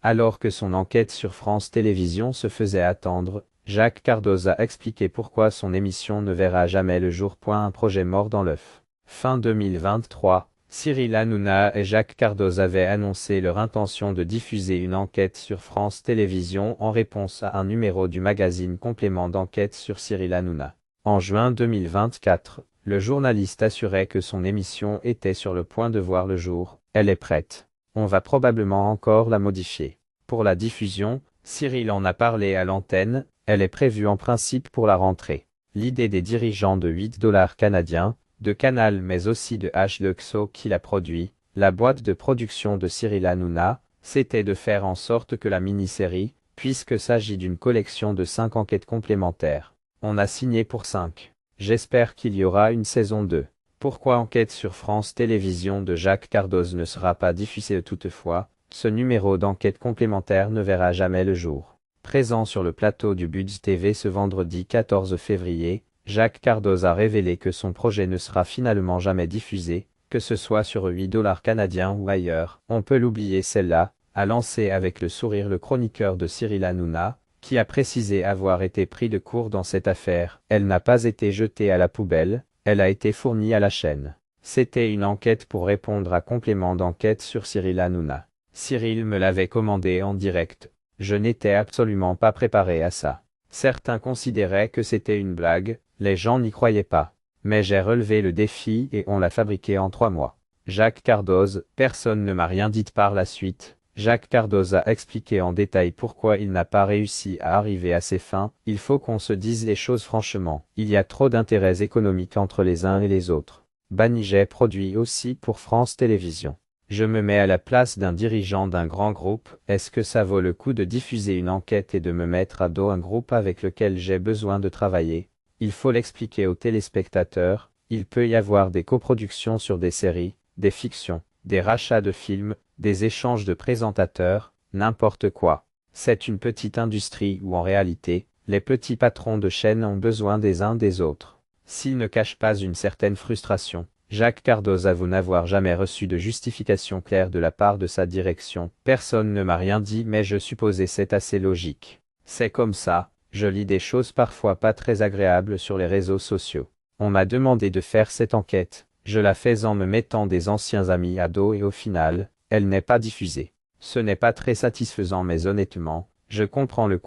Alors que son enquête sur France Télévisions se faisait attendre, Jacques Cardoz a expliqué pourquoi son émission ne verra jamais le jour. Un projet mort dans l'œuf. Fin 2023, Cyril Hanouna et Jacques Cardoz avaient annoncé leur intention de diffuser une enquête sur France Télévisions en réponse à un numéro du magazine Complément d'enquête sur Cyril Hanouna. En juin 2024, le journaliste assurait que son émission était sur le point de voir le jour. Elle est prête. On va probablement encore la modifier. Pour la diffusion, Cyril en a parlé à l'antenne, elle est prévue en principe pour la rentrée. L'idée des dirigeants de 8$ canadiens, de Canal mais aussi de H2XO qui l'a produit, la boîte de production de Cyril Hanouna, c'était de faire en sorte que la mini-série, puisque s'agit d'une collection de 5 enquêtes complémentaires. On a signé pour 5. J'espère qu'il y aura une saison 2. Pourquoi Enquête sur France Télévisions de Jacques Cardoz ne sera pas diffusée toutefois, ce numéro d'enquête complémentaire ne verra jamais le jour. Présent sur le plateau du Budz TV ce vendredi 14 février, Jacques Cardoz a révélé que son projet ne sera finalement jamais diffusé, que ce soit sur 8$ canadiens ou ailleurs. On peut l'oublier celle-là, a lancé avec le sourire le chroniqueur de Cyril Hanouna, qui a précisé avoir été pris de court dans cette affaire. Elle n'a pas été jetée à la poubelle, elle a été fournie à la chaîne. C'était une enquête pour répondre à complément d'enquête sur Cyril Hanouna. Cyril me l'avait commandé en direct. Je n'étais absolument pas préparé à ça. Certains considéraient que c'était une blague, les gens n'y croyaient pas. Mais j'ai relevé le défi et on l'a fabriqué en 3 mois. Jacques Cardoz, personne ne m'a rien dit par la suite. Jacques Cardoz a expliqué en détail pourquoi il n'a pas réussi à arriver à ses fins. Il faut qu'on se dise les choses franchement. Il y a trop d'intérêts économiques entre les uns et les autres. Banijay produit aussi pour France Télévisions. Je me mets à la place d'un dirigeant d'un grand groupe. Est-ce que ça vaut le coup de diffuser une enquête et de me mettre à dos un groupe avec lequel j'ai besoin de travailler? Il faut l'expliquer aux téléspectateurs. Il peut y avoir des coproductions sur des séries, des fictions, des rachats de films, des échanges de présentateurs, n'importe quoi. C'est une petite industrie où en réalité, les petits patrons de chaînes ont besoin des uns des autres. S'ils ne cachent pas une certaine frustration, Jacques Cardoz avoue n'avoir jamais reçu de justification claire de la part de sa direction. Personne ne m'a rien dit mais je supposais c'est assez logique. C'est comme ça, je lis des choses parfois pas très agréables sur les réseaux sociaux. On m'a demandé de faire cette enquête, je la fais en me mettant des anciens amis à dos et au final, elle n'est pas diffusée. Ce n'est pas très satisfaisant mais honnêtement, je comprends le